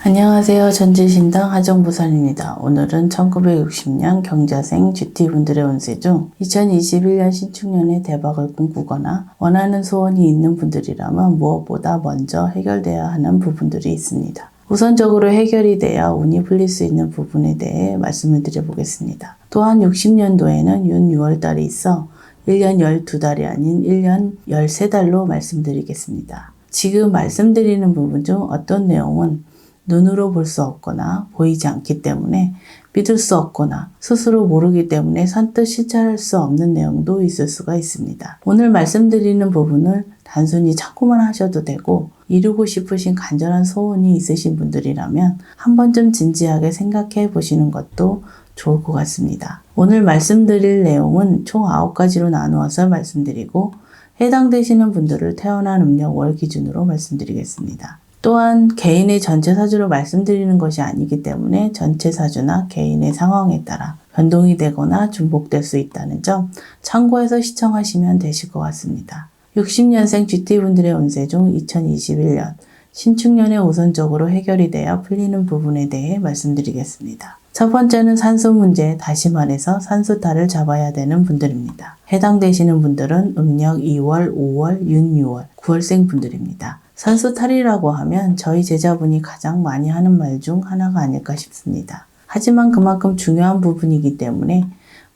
안녕하세요. 전지신당 하정부산입니다. 오늘은 1960년 경자생 GT분들의 운세 중 2021년 신축년에 대박을 꿈꾸거나 원하는 소원이 있는 분들이라면 무엇보다 먼저 해결돼야 하는 부분들이 있습니다. 우선적으로 해결이 돼야 운이 풀릴 수 있는 부분에 대해 말씀을 드려보겠습니다. 또한 60년도에는 윤 6월달이 있어 1년 12달이 아닌 1년 13달로 말씀드리겠습니다. 지금 말씀드리는 부분 중 어떤 내용은 눈으로 볼 수 없거나 보이지 않기 때문에 믿을 수 없거나 스스로 모르기 때문에 선뜻 실천할 수 없는 내용도 있을 수가 있습니다. 오늘 말씀드리는 부분을 단순히 참고만 하셔도 되고 이루고 싶으신 간절한 소원이 있으신 분들이라면 한 번쯤 진지하게 생각해 보시는 것도 좋을 것 같습니다. 오늘 말씀드릴 내용은 총 9가지로 나누어서 말씀드리고 해당되시는 분들을 태어난 음력 월 기준으로 말씀드리겠습니다. 또한 개인의 전체 사주로 말씀드리는 것이 아니기 때문에 전체 사주나 개인의 상황에 따라 변동이 되거나 중복될 수 있다는 점 참고해서 시청하시면 되실 것 같습니다. 60년생 GT분들의 운세 중 2021년 신축년에 우선적으로 해결이 돼야 풀리는 부분에 대해 말씀드리겠습니다. 첫 번째는 산소 문제, 다시 말해서 산수탈을 잡아야 되는 분들입니다. 해당되시는 분들은 음력 2월, 5월, 윤 6월, 9월생 분들입니다. 산수탈이라고 하면 저희 제자분이 가장 많이 하는 말 중 하나가 아닐까 싶습니다. 하지만 그만큼 중요한 부분이기 때문에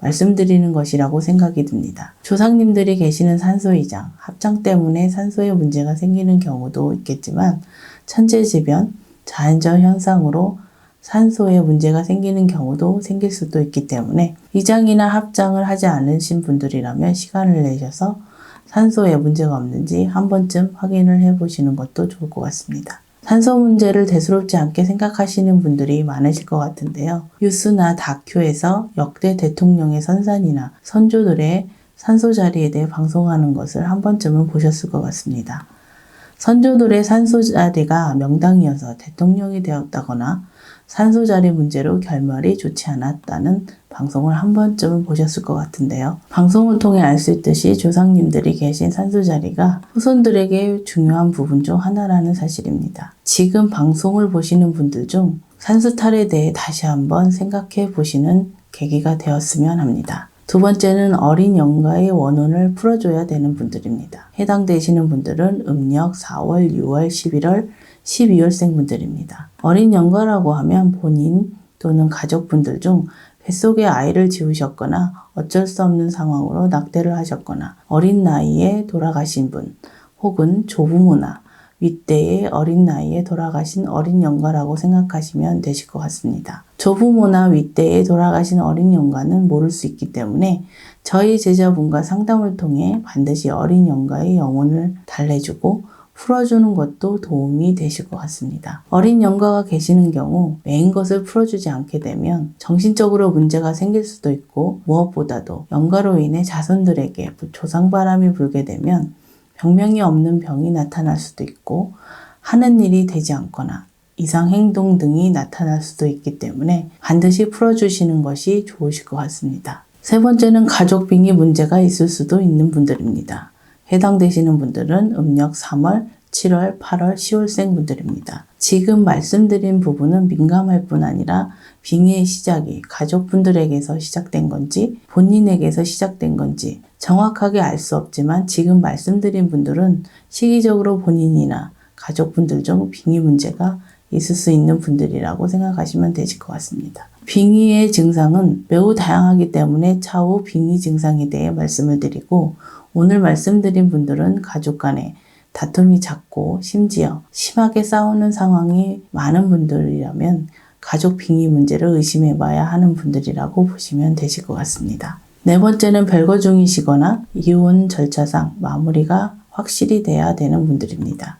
말씀드리는 것이라고 생각이 듭니다. 조상님들이 계시는 산소이장, 합장 때문에 산소에 문제가 생기는 경우도 있겠지만 천재지변, 자연적 현상으로 산소에 문제가 생기는 경우도 생길 수도 있기 때문에 이장이나 합장을 하지 않으신 분들이라면 시간을 내셔서 산소에 문제가 없는지 한 번쯤 확인을 해보시는 것도 좋을 것 같습니다. 산소 문제를 대수롭지 않게 생각하시는 분들이 많으실 것 같은데요. 뉴스나 다큐에서 역대 대통령의 선산이나 선조들의 산소 자리에 대해 방송하는 것을 한 번쯤은 보셨을 것 같습니다. 선조들의 산소 자리가 명당이어서 대통령이 되었다거나 산소 자리 문제로 결말이 좋지 않았다는 방송을 한 번쯤은 보셨을 것 같은데요. 방송을 통해 알 수 있듯이 조상님들이 계신 산소 자리가 후손들에게 중요한 부분 중 하나라는 사실입니다. 지금 방송을 보시는 분들 중 산수탈에 대해 다시 한번 생각해 보시는 계기가 되었으면 합니다. 두 번째는 어린 영가의 원혼을 풀어줘야 되는 분들입니다. 해당되시는 분들은 음력 4월, 6월, 11월, 12월생 분들입니다. 어린 영가라고 하면 본인 또는 가족분들 중 뱃속에 아이를 지우셨거나 어쩔 수 없는 상황으로 낙태를 하셨거나 어린 나이에 돌아가신 분 혹은 조부모나 윗대의 어린 나이에 돌아가신 어린 영가라고 생각하시면 되실 것 같습니다. 조부모나 윗대에 돌아가신 어린 영가는 모를 수 있기 때문에 저희 제자분과 상담을 통해 반드시 어린 영가의 영혼을 달래주고 풀어주는 것도 도움이 되실 것 같습니다. 어린 영가가 계시는 경우 메인 것을 풀어주지 않게 되면 정신적으로 문제가 생길 수도 있고 무엇보다도 영가로 인해 자손들에게 조상바람이 불게 되면 병명이 없는 병이 나타날 수도 있고 하는 일이 되지 않거나 이상행동 등이 나타날 수도 있기 때문에 반드시 풀어주시는 것이 좋으실 것 같습니다. 세 번째는 가족 빙의 문제가 있을 수도 있는 분들입니다. 해당되시는 분들은 음력 3월, 7월, 8월, 10월생 분들입니다. 지금 말씀드린 부분은 민감할 뿐 아니라 빙의의 시작이 가족분들에게서 시작된 건지 본인에게서 시작된 건지 정확하게 알 수 없지만 지금 말씀드린 분들은 시기적으로 본인이나 가족분들 중 빙의 문제가 있을 수 있는 분들이라고 생각하시면 되실 것 같습니다. 빙의의 증상은 매우 다양하기 때문에 차후 빙의 증상에 대해 말씀을 드리고 오늘 말씀드린 분들은 가족 간에 다툼이 잦고 심지어 심하게 싸우는 상황이 많은 분들이라면 가족 빙의 문제를 의심해 봐야 하는 분들이라고 보시면 되실 것 같습니다. 네 번째는 별거 중이시거나 이혼 절차상 마무리가 확실히 돼야 되는 분들입니다.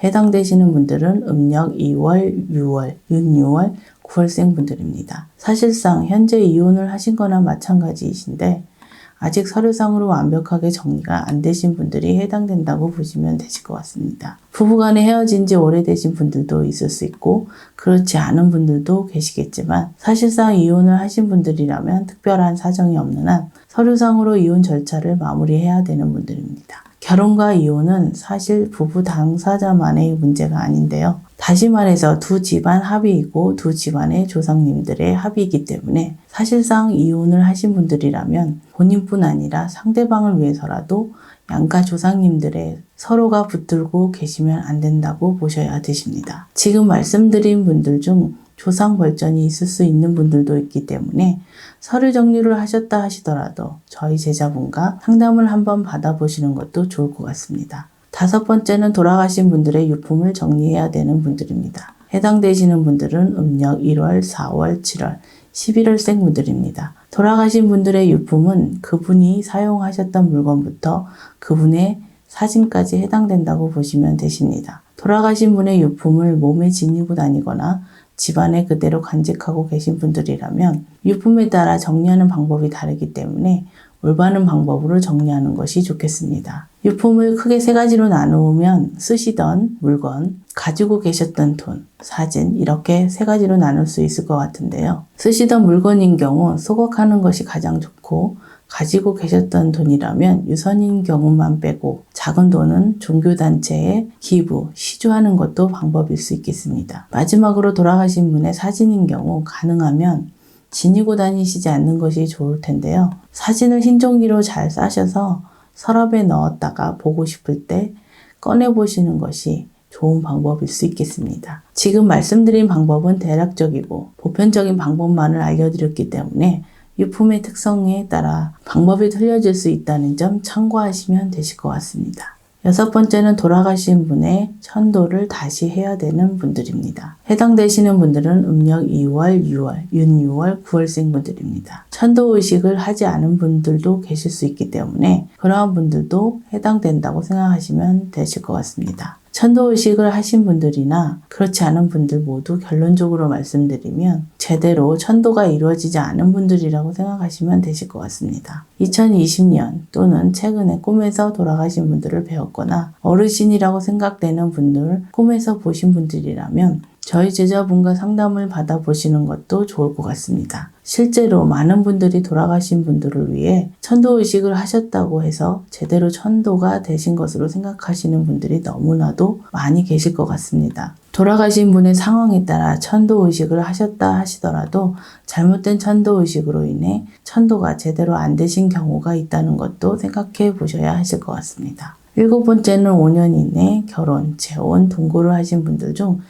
해당되시는 분들은 음력 2월, 6월, 윤 6월, 9월생 분들입니다. 사실상 현재 이혼을 하신 거나 마찬가지이신데 아직 서류상으로 완벽하게 정리가 안 되신 분들이 해당된다고 보시면 되실 것 같습니다. 부부간에 헤어진 지 오래되신 분들도 있을 수 있고 그렇지 않은 분들도 계시겠지만 사실상 이혼을 하신 분들이라면 특별한 사정이 없는 한 서류상으로 이혼 절차를 마무리해야 되는 분들입니다. 결혼과 이혼은 사실 부부 당사자만의 문제가 아닌데요. 다시 말해서 두 집안 합의이고 두 집안의 조상님들의 합의이기 때문에 사실상 이혼을 하신 분들이라면 본인뿐 아니라 상대방을 위해서라도 양가 조상님들의 서로가 붙들고 계시면 안 된다고 보셔야 되십니다. 지금 말씀드린 분들 중 조상 벌전이 있을 수 있는 분들도 있기 때문에 서류 정리를 하셨다 하시더라도 저희 제자분과 상담을 한번 받아보시는 것도 좋을 것 같습니다. 5번째는 돌아가신 분들의 유품을 정리해야 되는 분들입니다. 해당되시는 분들은 음력 1월, 4월, 7월, 11월생 분들입니다. 돌아가신 분들의 유품은 그분이 사용하셨던 물건부터 그분의 사진까지 해당된다고 보시면 되십니다. 돌아가신 분의 유품을 몸에 지니고 다니거나 집안에 그대로 간직하고 계신 분들이라면 유품에 따라 정리하는 방법이 다르기 때문에 올바른 방법으로 정리하는 것이 좋겠습니다. 유품을 크게 3가지로 나누면 쓰시던 물건, 가지고 계셨던 돈, 사진 이렇게 3가지로 나눌 수 있을 것 같은데요. 쓰시던 물건인 경우 소각하는 것이 가장 좋고 가지고 계셨던 돈이라면 유선인 경우만 빼고 작은 돈은 종교단체에 기부, 시주하는 것도 방법일 수 있겠습니다. 마지막으로 돌아가신 분의 사진인 경우 가능하면 지니고 다니시지 않는 것이 좋을 텐데요. 사진을 흰 종이로 잘 싸셔서 서랍에 넣었다가 보고 싶을 때 꺼내보시는 것이 좋은 방법일 수 있겠습니다. 지금 말씀드린 방법은 대략적이고 보편적인 방법만을 알려드렸기 때문에 유품의 특성에 따라 방법이 틀려질 수 있다는 점 참고하시면 되실 것 같습니다. 6번째는 돌아가신 분의 천도를 다시 해야 되는 분들입니다. 해당되시는 분들은 음력 2월, 6월, 윤6월, 9월생 분들입니다. 천도 의식을 하지 않은 분들도 계실 수 있기 때문에 그러한 분들도 해당된다고 생각하시면 되실 것 같습니다. 천도 의식을 하신 분들이나 그렇지 않은 분들 모두 결론적으로 말씀드리면 제대로 천도가 이루어지지 않은 분들이라고 생각하시면 되실 것 같습니다. 2020년 또는 최근에 꿈에서 돌아가신 분들을 배웠거나 어르신이라고 생각되는 분들 꿈에서 보신 분들이라면 저희 제자분과 상담을 받아보시는 것도 좋을 것 같습니다. 실제로 많은 분들이 돌아가신 분들을 위해 천도의식을 하셨다고 해서 제대로 천도가 되신 것으로 생각하시는 분들이 너무나도 많이 계실 것 같습니다. 돌아가신 분의 상황에 따라 천도의식을 하셨다 하시더라도 잘못된 천도의식으로 인해 천도가 제대로 안 되신 경우가 있다는 것도 생각해 보셔야 하실 것 같습니다. 7번째는 5년 이내 결혼, 재혼, 동거를 하신 분들 중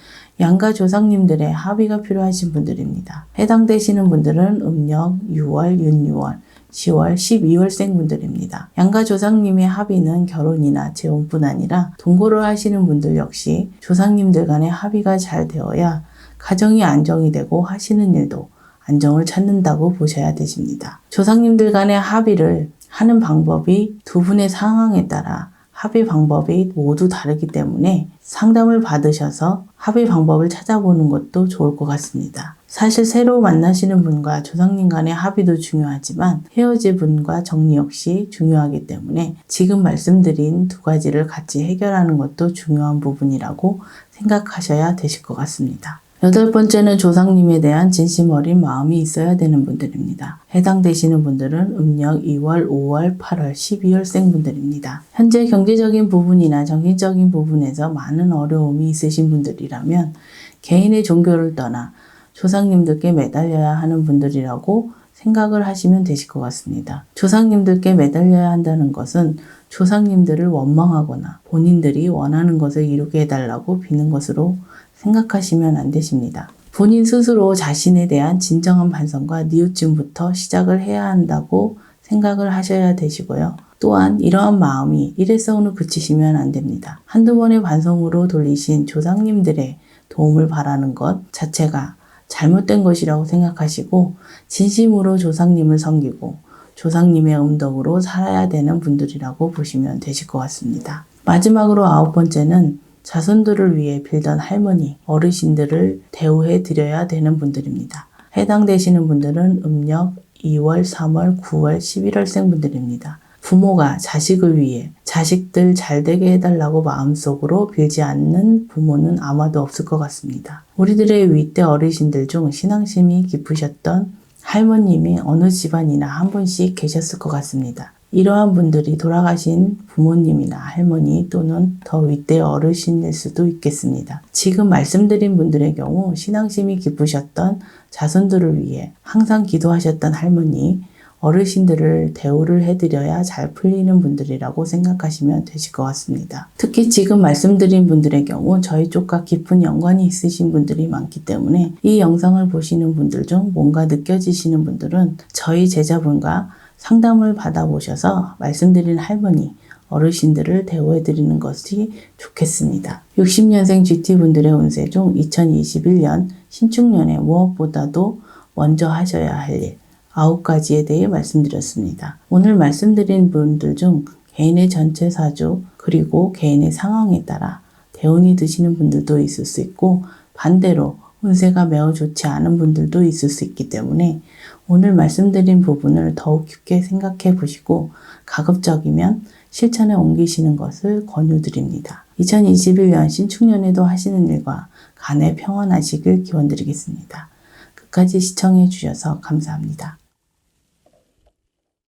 양가 조상님들의 합의가 필요하신 분들입니다. 해당되시는 분들은 음력 6월, 윤6월, 10월, 12월생 분들입니다. 양가 조상님의 합의는 결혼이나 재혼뿐 아니라 동거를 하시는 분들 역시 조상님들 간의 합의가 잘 되어야 가정이 안정이 되고 하시는 일도 안정을 찾는다고 보셔야 되십니다. 조상님들 간의 합의를 하는 방법이 두 분의 상황에 따라 합의 방법이 모두 다르기 때문에 상담을 받으셔서 합의 방법을 찾아보는 것도 좋을 것 같습니다. 사실 새로 만나시는 분과 조상님 간의 합의도 중요하지만 헤어질 분과 정리 역시 중요하기 때문에 지금 말씀드린 2가지를 같이 해결하는 것도 중요한 부분이라고 생각하셔야 되실 것 같습니다. 8번째는 조상님에 대한 진심 어린 마음이 있어야 되는 분들입니다. 해당되시는 분들은 음력 2월, 5월, 8월, 12월생 분들입니다. 현재 경제적인 부분이나 정신적인 부분에서 많은 어려움이 있으신 분들이라면 개인의 종교를 떠나 조상님들께 매달려야 하는 분들이라고 생각을 하시면 되실 것 같습니다. 조상님들께 매달려야 한다는 것은 조상님들을 원망하거나 본인들이 원하는 것을 이루게 해달라고 비는 것으로 생각하시면 안 되십니다. 본인 스스로 자신에 대한 진정한 반성과 뉘우침부터 시작을 해야 한다고 생각을 하셔야 되시고요. 또한 이러한 마음이 일회성으로 그치시면 안 됩니다. 한두 번의 반성으로 돌리신 조상님들의 도움을 바라는 것 자체가 잘못된 것이라고 생각하시고 진심으로 조상님을 섬기고 조상님의 음덕으로 살아야 되는 분들이라고 보시면 되실 것 같습니다. 마지막으로 9번째는 자손들을 위해 빌던 할머니, 어르신들을 대우해 드려야 되는 분들입니다. 해당되시는 분들은 음력 2월, 3월, 9월, 11월생 분들입니다. 부모가 자식을 위해 자식들 잘 되게 해달라고 마음속으로 빌지 않는 부모는 아마도 없을 것 같습니다. 우리들의 윗대 어르신들 중 신앙심이 깊으셨던 할머님이 어느 집안이나 한 분씩 계셨을 것 같습니다. 이러한 분들이 돌아가신 부모님이나 할머니 또는 더 윗대 어르신일 수도 있겠습니다. 지금 말씀드린 분들의 경우 신앙심이 깊으셨던 자손들을 위해 항상 기도하셨던 할머니, 어르신들을 대우를 해드려야 잘 풀리는 분들이라고 생각하시면 되실 것 같습니다. 특히 지금 말씀드린 분들의 경우 저희 쪽과 깊은 연관이 있으신 분들이 많기 때문에 이 영상을 보시는 분들 중 뭔가 느껴지시는 분들은 저희 제자분과 상담을 받아보셔서 말씀드린 할머니, 어르신들을 대우해드리는 것이 좋겠습니다. 60년생 GT분들의 운세 중 2021년 신축년에 무엇보다도 먼저 하셔야 할 일 9가지에 대해 말씀드렸습니다. 오늘 말씀드린 분들 중 개인의 전체 사주 그리고 개인의 상황에 따라 대운이 드시는 분들도 있을 수 있고 반대로 운세가 매우 좋지 않은 분들도 있을 수 있기 때문에 오늘 말씀드린 부분을 더욱 깊게 생각해 보시고 가급적이면 실천에 옮기시는 것을 권유드립니다. 2021년 신축년에도 하시는 일과 간에 평안하시길 기원드리겠습니다. 끝까지 시청해 주셔서 감사합니다.